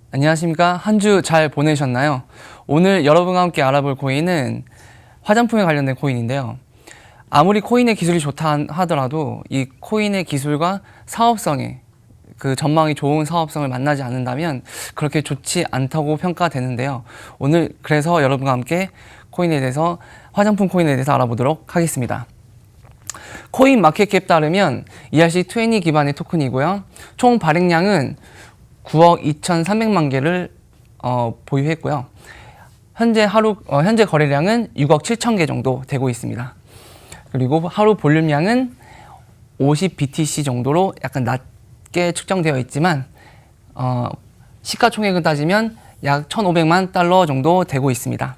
안녕하십니까. 한 주 잘 보내셨나요? 오늘 여러분과 함께 알아볼 코인은 화장품에 관련된 코인인데요. 아무리 코인의 기술이 좋다 하더라도 이 코인의 기술과 사업성에 그 전망이 좋은 사업성을 만나지 않는다면 그렇게 좋지 않다고 평가되는데요. 오늘 그래서 여러분과 함께 코인에 대해서 화장품 코인에 대해서 알아보도록 하겠습니다. 코인 마켓캡 따르면 ERC20 기반의 토큰이고요. 총 발행량은 9억 2,300만 개를 보유했고요. 현재 거래량은 6억 7천 개 정도 되고 있습니다. 그리고 하루 볼륨량은 50 BTC 정도로 약간 낮게 측정되어 있지만 시가총액을 따지면 약 1,500만 달러 정도 되고 있습니다.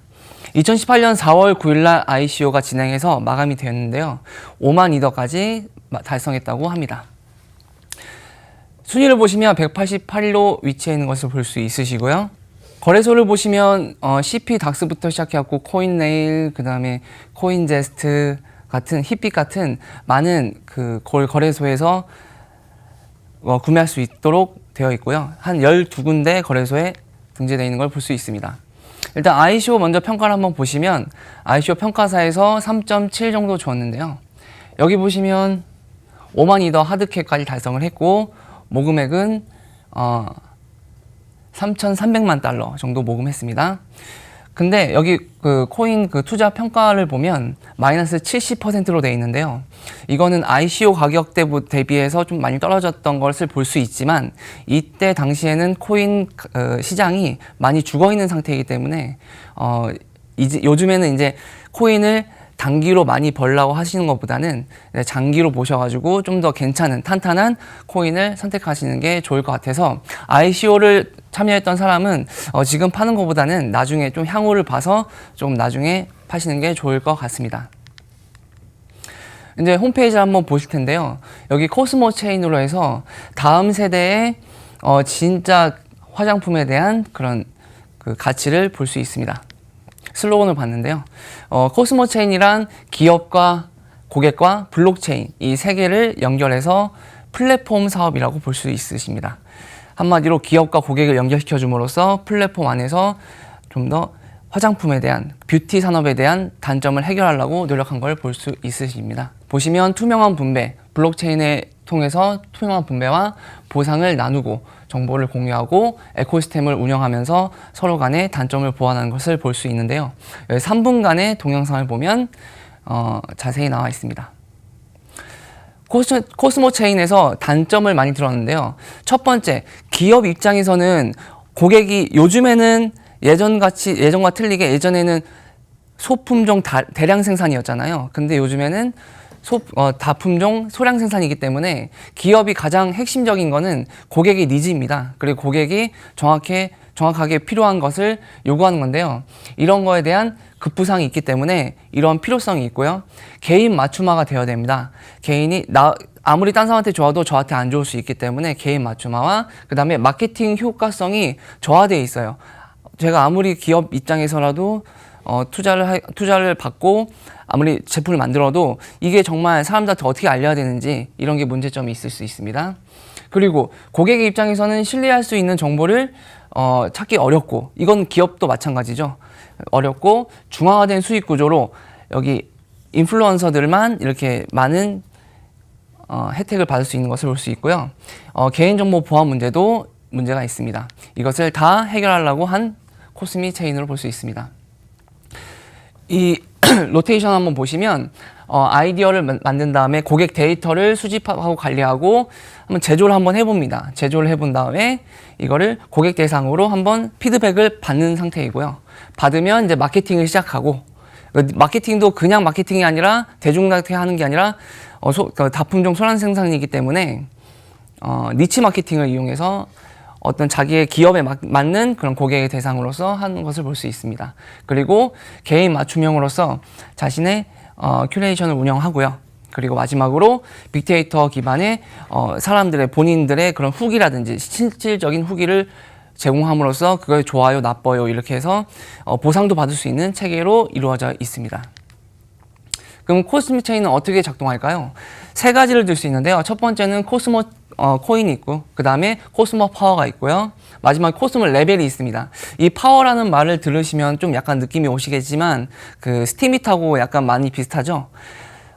2018년 4월 9일 날 ICO가 진행해서 마감이 되었는데요. 5만 이더까지 달성했다고 합니다. 순위를 보시면 188위로 위치해 있는 것을 볼 수 있으시고요. 거래소를 보시면 CP 닥스부터 시작해갖고 코인네일, 그 다음에 코인제스트 같은 힙빛 같은 많은 그 거래소에서 구매할 수 있도록 되어 있고요. 한 12군데 거래소에 등재되어 있는 걸 볼 수 있습니다. 일단 ICO 먼저 평가를 한번 보시면 ICO 평가사에서 3.7 정도 주었는데요. 여기 보시면 5만 이더 하드캡까지 달성을 했고 모금액은 3,300만 달러 정도 모금했습니다. 근데 여기 그 코인 그 투자 평가를 보면 마이너스 70%로 되어 있는데요. 이거는 ICO 가격 대비해서 좀 많이 떨어졌던 것을 볼 수 있지만 이때 당시에는 코인 시장이 많이 죽어 있는 상태이기 때문에 이제 요즘에는 이제 코인을 단기로 많이 벌라고 하시는 것보다는 장기로 보셔가지고 좀 더 괜찮은 탄탄한 코인을 선택하시는 게 좋을 것 같아서 ICO를 참여했던 사람은 지금 파는 것보다는 나중에 좀 향후를 봐서 좀 나중에 파시는 게 좋을 것 같습니다. 이제 홈페이지를 한번 보실 텐데요. 여기 코스모 체인으로 해서 다음 세대의 진짜 화장품에 대한 그런 그 가치를 볼 수 있습니다. 슬로건을 봤는데요. 코스모 체인이란 기업과 고객과 블록체인 이 세 개를 연결해서 플랫폼 사업이라고 볼 수 있으십니다. 한마디로 기업과 고객을 연결시켜 줌으로써 플랫폼 안에서 좀 더 화장품에 대한 뷰티 산업에 대한 단점을 해결하려고 노력한 걸 볼 수 있으십니다. 보시면 투명한 분배, 블록체인을 통해서 투명한 분배와 보상을 나누고 정보를 공유하고 에코시스템을 운영하면서 서로 간의 단점을 보완하는 것을 볼 수 있는데요. 3분간의 동영상을 보면 자세히 나와 있습니다. 코스모 체인에서 단점을 많이 들었는데요. 첫 번째, 기업 입장에서는 고객이 요즘에는 예전과 틀리게 예전에는 소품종 대량 생산이었잖아요. 근데 요즘에는 다품종 소량 생산이기 때문에 기업이 가장 핵심적인 거는 고객의 니즈입니다. 그리고 고객이 정확하게 필요한 것을 요구하는 건데요. 이런 거에 대한 급부상이 있기 때문에 이런 필요성이 있고요. 개인 맞춤화가 되어야 됩니다. 개인이 아무리 딴 사람한테 좋아도 저한테 안 좋을 수 있기 때문에 개인 맞춤화와 그 다음에 마케팅 효과성이 저하되어 있어요. 제가 아무리 기업 입장에서라도 투자를 받고 아무리 제품을 만들어도 이게 정말 사람들한테 어떻게 알려야 되는지 이런 게 문제점이 있을 수 있습니다. 그리고 고객의 입장에서는 신뢰할 수 있는 정보를 찾기 어렵고 이건 기업도 마찬가지죠. 어렵고 중앙화된 수익 구조로 여기 인플루언서들만 이렇게 많은 혜택을 받을 수 있는 것을 볼 수 있고요. 개인정보 보안 문제가 있습니다. 이것을 다 해결하려고 한 코스미 체인으로 볼 수 있습니다. 이 로테이션 한번 보시면 아이디어를 만든 다음에 고객 데이터를 수집하고 관리하고 한번 제조를 한번 해봅니다. 제조를 해본 다음에 이거를 고객 대상으로 한번 피드백을 받는 상태이고요. 받으면 이제 마케팅을 시작하고 마케팅도 그냥 마케팅이 아니라 대중한테 하는 게 아니라 다품종 소량 생산이기 때문에 니치 마케팅을 이용해서 어떤 자기의 기업에 맞는 그런 고객의 대상으로서 하는 것을 볼 수 있습니다. 그리고 개인 맞춤형으로서 자신의 큐레이션을 운영하고요. 그리고 마지막으로 빅데이터 기반의 본인들의 그런 후기라든지 실질적인 후기를 제공함으로써 그걸 좋아요, 나빠요 이렇게 해서 보상도 받을 수 있는 체계로 이루어져 있습니다. 그럼 코스모 체인은 어떻게 작동할까요? 세 가지를 들 수 있는데요. 첫 번째는 코스모 코인이 있고, 그 다음에 코스모 파워가 있고요. 마지막에 코스모 레벨이 있습니다. 이 파워라는 말을 들으시면 좀 약간 느낌이 오시겠지만 그 스티밋하고 약간 많이 비슷하죠.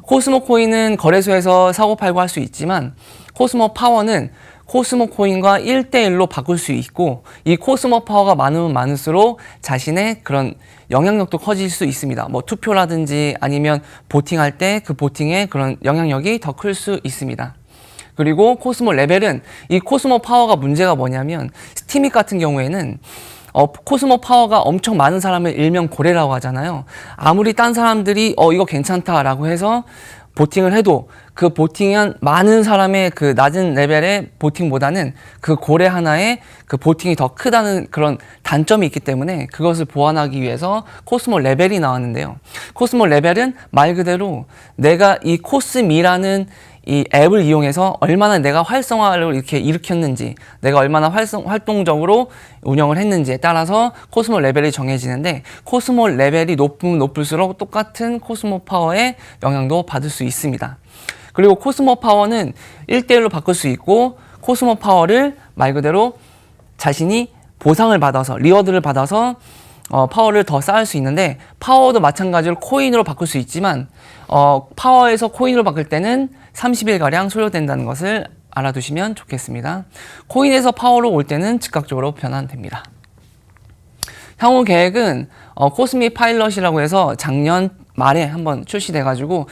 코스모 코인은 거래소에서 사고 팔고 할 수 있지만 코스모 파워는 코스모 코인과 1대1로 바꿀 수 있고, 이 코스모 파워가 많으면 많을수록 자신의 그런 영향력도 커질 수 있습니다. 뭐 투표라든지 아니면 보팅할 때 그 보팅의 그런 영향력이 더 클 수 있습니다. 그리고 코스모 레벨은, 이 코스모 파워가 문제가 뭐냐면 스티밋 같은 경우에는 코스모 파워가 엄청 많은 사람을 일명 고래라고 하잖아요. 아무리 딴 사람들이 이거 괜찮다라고 해서 보팅을 해도 그 보팅한 많은 사람의 그 낮은 레벨의 보팅보다는 그 고래 하나의 그 보팅이 더 크다는 그런 단점이 있기 때문에 그것을 보완하기 위해서 코스모 레벨이 나왔는데요. 코스모 레벨은 말 그대로 내가 이 코스미라는 이 앱을 이용해서 얼마나 내가 활성화를 이렇게 일으켰는지, 내가 얼마나 활동적으로 운영을 했는지에 따라서 코스모 레벨이 정해지는데, 코스모 레벨이 높으면 높을수록 똑같은 코스모 파워의 영향도 받을 수 있습니다. 그리고 코스모 파워는 1대1로 바꿀 수 있고, 코스모 파워를 말 그대로 자신이 보상을 받아서, 리워드를 받아서 파워를 더 쌓을 수 있는데, 파워도 마찬가지로 코인으로 바꿀 수 있지만 파워에서 코인으로 바꿀 때는 30일가량 소요된다는 것을 알아두시면 좋겠습니다. 코인에서 파워로 올 때는 즉각적으로 변환됩니다. 향후 계획은 코스미 파일럿이라고 해서 작년 말에 한번 출시돼가지고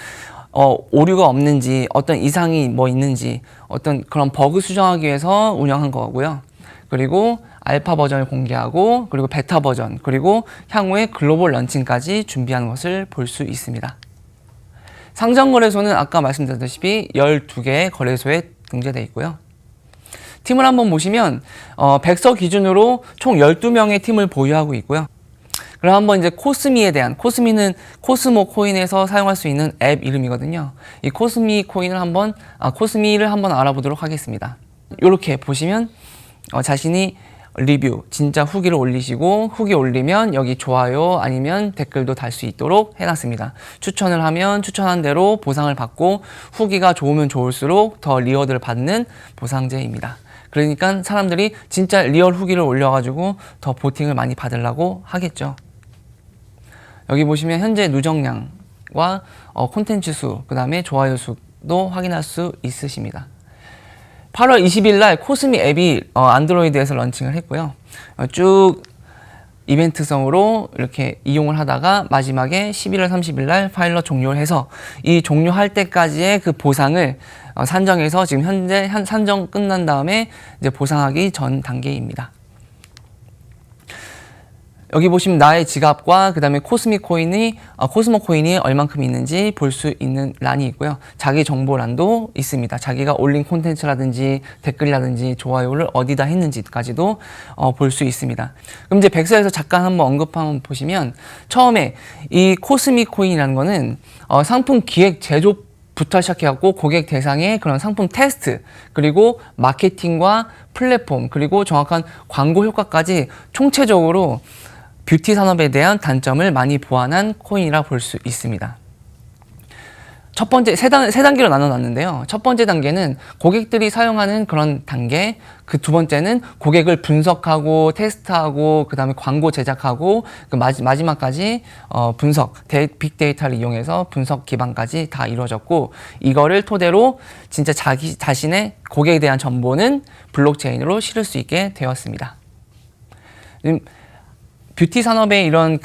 오류가 없는지, 어떤 이상이 뭐 있는지, 어떤 그런 버그 수정하기 위해서 운영한 거고요. 그리고 알파 버전을 공개하고, 그리고 베타 버전, 그리고 향후에 글로벌 런칭까지 준비하는 것을 볼 수 있습니다. 상장거래소는 아까 말씀드렸다시피 12개의 거래소에 등재되어 있고요. 팀을 한번 보시면 백서 기준으로 총 12명의 팀을 보유하고 있고요. 그럼 한번 이제 코스미에 대한, 코스미는 코스모 코인에서 사용할 수 있는 앱 이름이거든요. 이 코스미 코인을 코스미를 한번 알아보도록 하겠습니다. 이렇게 보시면 자신이 리뷰, 진짜 후기를 올리시고, 후기 올리면 여기 좋아요 아니면 댓글도 달 수 있도록 해놨습니다. 추천을 하면 추천한 대로 보상을 받고, 후기가 좋으면 좋을수록 더 리워드를 받는 보상제입니다. 그러니까 사람들이 진짜 리얼 후기를 올려가지고 더 보팅을 많이 받으려고 하겠죠. 여기 보시면 현재 누적량과 콘텐츠 수, 그 다음에 좋아요 수도 확인할 수 있으십니다. 8월 20일 날 코스미 앱이 안드로이드에서 런칭을 했고요. 쭉 이벤트성으로 이렇게 이용을 하다가 마지막에 11월 30일 날 파일럿 종료를 해서, 이 종료할 때까지의 그 보상을 산정해서 지금 현재 산정 끝난 다음에 이제 보상하기 전 단계입니다. 여기 보시면 나의 지갑과 그 다음에 코스모 코인이 얼만큼 있는지 볼 수 있는 란이 있고요. 자기 정보란도 있습니다. 자기가 올린 콘텐츠라든지 댓글이라든지 좋아요를 어디다 했는지까지도 볼 수 있습니다. 그럼 이제 백서에서 잠깐 한번 언급한번 보시면, 처음에 이 코스모 코인이라는 거는 상품 기획 제조부터 시작해갖고 고객 대상의 그런 상품 테스트, 그리고 마케팅과 플랫폼, 그리고 정확한 광고 효과까지 총체적으로 뷰티 산업에 대한 단점을 많이 보완한 코인이라 볼 수 있습니다. 첫 번째, 세 단계로 나눠놨는데요. 첫 번째 단계는 고객들이 사용하는 그런 단계, 그 두 번째는 고객을 분석하고 테스트하고 그 다음에 광고 제작하고 그 마지막까지 분석, 빅데이터를 이용해서 분석 기반까지 다 이루어졌고, 이거를 토대로 진짜 자신의 고객에 대한 정보는 블록체인으로 실을 수 있게 되었습니다. 뷰티 산업의 이런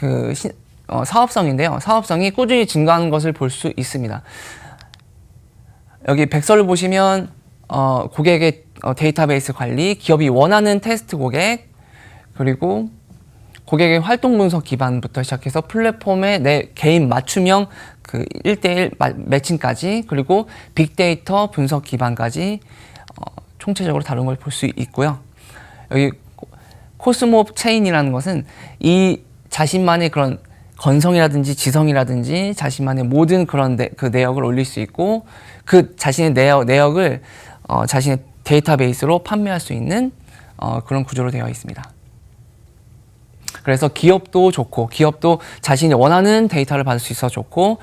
사업성인데요. 사업성이 꾸준히 증가하는 것을 볼 수 있습니다. 여기 백서를 보시면 고객의 데이터베이스 관리, 기업이 원하는 테스트 고객, 그리고 고객의 활동 분석 기반부터 시작해서 플랫폼의 내 개인 맞춤형 그 1대1 매칭까지, 그리고 빅데이터 분석 기반까지 총체적으로 다룬 걸 볼 수 있고요. 여기 코스모 체인이라는 것은 이 자신만의 그런 건성이라든지 지성이라든지 자신만의 모든 그런 그 내역을 올릴 수 있고, 그 자신의 내역을 자신의 데이터베이스로 판매할 수 있는 그런 구조로 되어 있습니다. 그래서 기업도 좋고, 기업도 자신이 원하는 데이터를 받을 수 있어 좋고,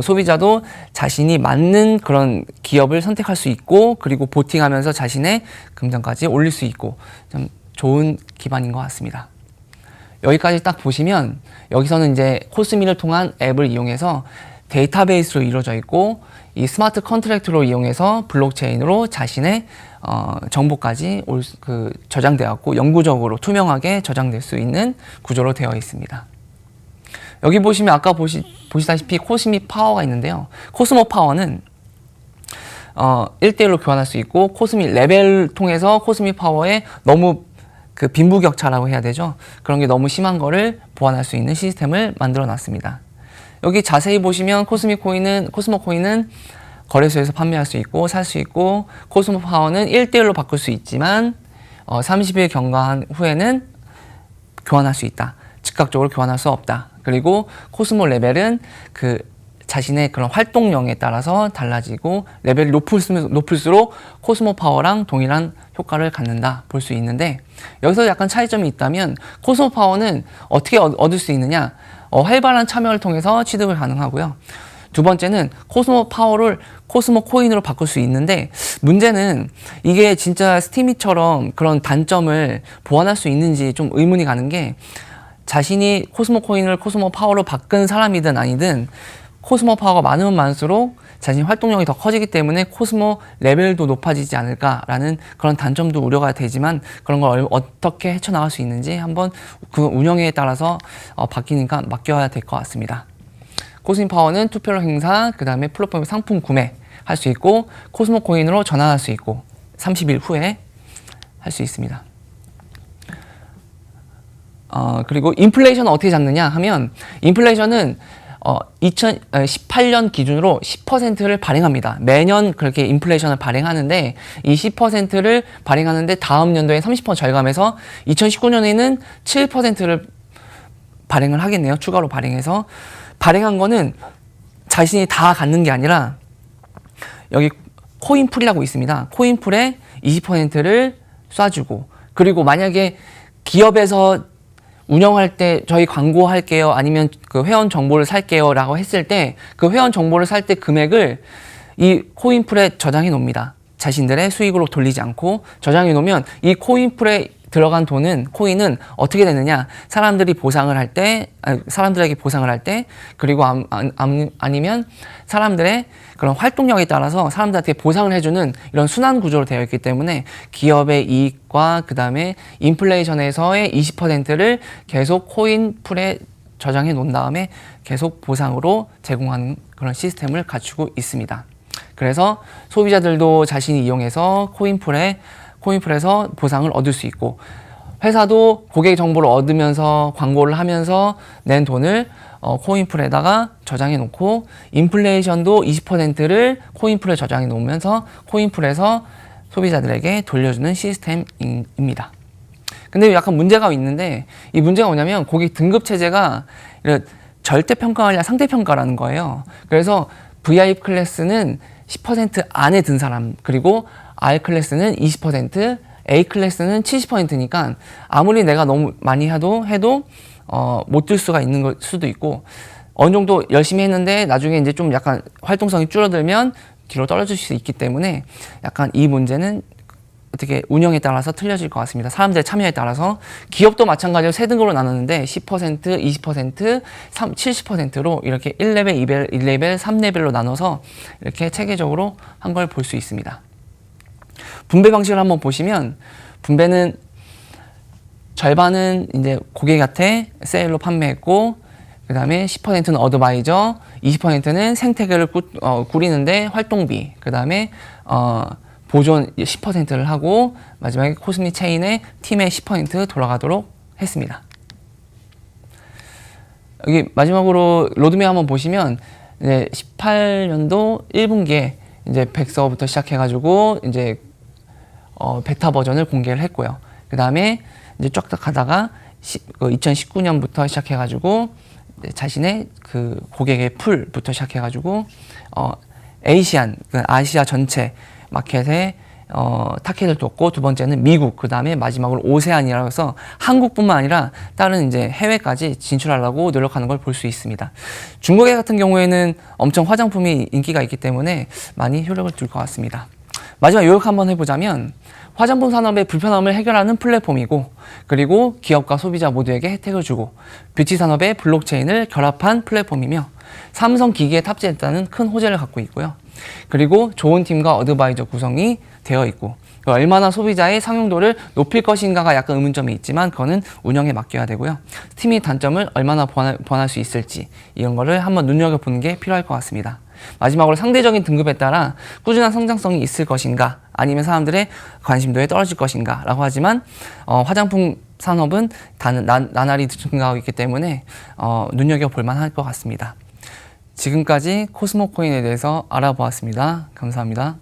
소비자도 자신이 맞는 그런 기업을 선택할 수 있고, 그리고 보팅하면서 자신의 금전까지 올릴 수 있고, 좀 좋은 기반인 것 같습니다. 여기까지 딱 보시면 여기서는 이제 코스미를 통한 앱을 이용해서 데이터베이스로 이루어져 있고, 이 스마트 컨트랙트로 이용해서 블록체인으로 자신의 정보까지 저장되었고 영구적으로 투명하게 저장될 수 있는 구조로 되어 있습니다. 여기 보시면 아까 보시다시피 코스미 파워가 있는데요. 코스모 파워는 1대1로 교환할 수 있고, 코스미 레벨을 통해서 코스미 파워에 너무 빈부격차라고 해야 되죠. 그런 게 너무 심한 거를 보완할 수 있는 시스템을 만들어 놨습니다. 여기 자세히 보시면 코스모 코인은 거래소에서 판매할 수 있고 살 수 있고, 코스모 파워는 1대1로 바꿀 수 있지만 30일 경과한 후에는 교환할 수 있다. 즉각적으로 교환할 수 없다. 그리고 코스모 레벨은 자신의 그런 활동량에 따라서 달라지고, 레벨이 높을수록 코스모 파워랑 동일한 효과를 갖는다 볼 수 있는데, 여기서 약간 차이점이 있다면 코스모 파워는 어떻게 얻을 수 있느냐, 활발한 참여를 통해서 취득을 가능하고요. 두 번째는 코스모 파워를 코스모 코인으로 바꿀 수 있는데, 문제는 이게 진짜 스티미처럼 그런 단점을 보완할 수 있는지 좀 의문이 가는 게, 자신이 코스모 코인을 코스모 파워로 바꾼 사람이든 아니든 코스모 파워가 많으면 많을수록 자신의 활동력이 더 커지기 때문에 코스모 레벨도 높아지지 않을까라는 그런 단점도 우려가 되지만, 그런 걸 어떻게 헤쳐나갈 수 있는지 한번 그 운영에 따라서 바뀌니까 맡겨야 될 것 같습니다. 코스모 파워는 투표로 행사, 그 다음에 플랫폼 상품 구매 할 수 있고, 코스모 코인으로 전환할 수 있고 30일 후에 할 수 있습니다. 그리고 인플레이션은 어떻게 잡느냐 하면, 인플레이션은 2018년 기준으로 10%를 발행합니다. 매년 그렇게 인플레이션을 발행하는데, 이 10%를 발행하는데 다음 연도에 30% 절감해서 2019년에는 7%를 발행을 하겠네요. 추가로 발행해서. 발행한 거는 자신이 다 갖는 게 아니라, 여기 코인풀이라고 있습니다. 코인풀에 20%를 쏴주고, 그리고 만약에 기업에서 운영할 때 저희 광고할게요, 아니면 그 회원 정보를 살게요 라고 했을 때, 그 회원 정보를 살 때 금액을 이 코인풀에 저장해 놓습니다. 자신들의 수익으로 돌리지 않고 저장해 놓으면, 이 코인풀에 들어간 코인은 어떻게 되느냐, 사람들에게 보상을 할 때, 그리고 아니면 사람들의 그런 활동력에 따라서 사람들한테 보상을 해주는 이런 순환 구조로 되어 있기 때문에, 기업의 이익과 그 다음에 인플레이션에서의 20%를 계속 코인풀에 저장해 놓은 다음에 계속 보상으로 제공하는 그런 시스템을 갖추고 있습니다. 그래서 소비자들도 자신이 이용해서 코인풀에서 보상을 얻을 수 있고, 회사도 고객 정보를 얻으면서 광고를 하면서 낸 돈을 코인풀에다가 저장해 놓고, 인플레이션도 20%를 코인풀에 저장해 놓으면서 코인풀에서 소비자들에게 돌려주는 시스템입니다. 근데 약간 문제가 있는데, 이 문제가 뭐냐면 고객 등급 체제가 절대평가가 아니라 상대평가라는 거예요. 그래서 VIP 클래스는 10% 안에 든 사람, 그리고 R 클래스는 20%, A 클래스는 70%니까 아무리 내가 너무 많이 해도 못 들 수가 있는 걸 수도 있고, 어느 정도 열심히 했는데 나중에 이제 좀 약간 활동성이 줄어들면 뒤로 떨어질 수 있기 때문에, 약간 이 문제는 어떻게 운영에 따라서 틀려질 것 같습니다. 사람들의 참여에 따라서. 기업도 마찬가지로 세 등급으로 나눴는데 10%, 20%, 70%로 이렇게 1레벨, 2레벨, 3레벨로 나눠서 이렇게 체계적으로 한 걸 볼 수 있습니다. 분배 방식을 한번 보시면, 분배는 절반은 이제 고객한테 세일로 판매했고, 그 다음에 10%는 어드바이저, 20%는 생태계를 꾸리는데 활동비, 그 다음에 보존 10%를 하고, 마지막에 코스미 체인의 팀의 10% 돌아가도록 했습니다. 여기 마지막으로 로드맵 한번 보시면, 이제 18년도 1분기에 이제 100서부터 시작해가지고 이제 베타 버전을 공개를 했고요. 그 다음에 이제 쫙 가다가 2019년부터 시작해가지고 자신의 그 고객의 풀부터 시작해가지고 아시아 전체 마켓에 타켓을 뒀고, 두 번째는 미국, 그 다음에 마지막으로 오세안이라고 해서 한국뿐만 아니라 다른 이제 해외까지 진출하려고 노력하는 걸 볼 수 있습니다. 중국에 같은 경우에는 엄청 화장품이 인기가 있기 때문에 많이 효력을 둘 것 같습니다. 마지막 요약 한번 해보자면, 화장품 산업의 불편함을 해결하는 플랫폼이고, 그리고 기업과 소비자 모두에게 혜택을 주고, 뷰티 산업의 블록체인을 결합한 플랫폼이며, 삼성 기기에 탑재했다는 큰 호재를 갖고 있고요. 그리고 좋은 팀과 어드바이저 구성이 되어 있고, 얼마나 소비자의 상용도를 높일 것인가가 약간 의문점이 있지만 그거는 운영에 맡겨야 되고요. 팀의 단점을 얼마나 보완할 수 있을지 이런 거를 한번 눈여겨보는 게 필요할 것 같습니다. 마지막으로 상대적인 등급에 따라 꾸준한 성장성이 있을 것인가, 아니면 사람들의 관심도에 떨어질 것인가 라고 하지만 화장품 산업은 나날이 증가하고 있기 때문에 눈여겨볼 만할 것 같습니다. 지금까지 코스모코인에 대해서 알아보았습니다. 감사합니다.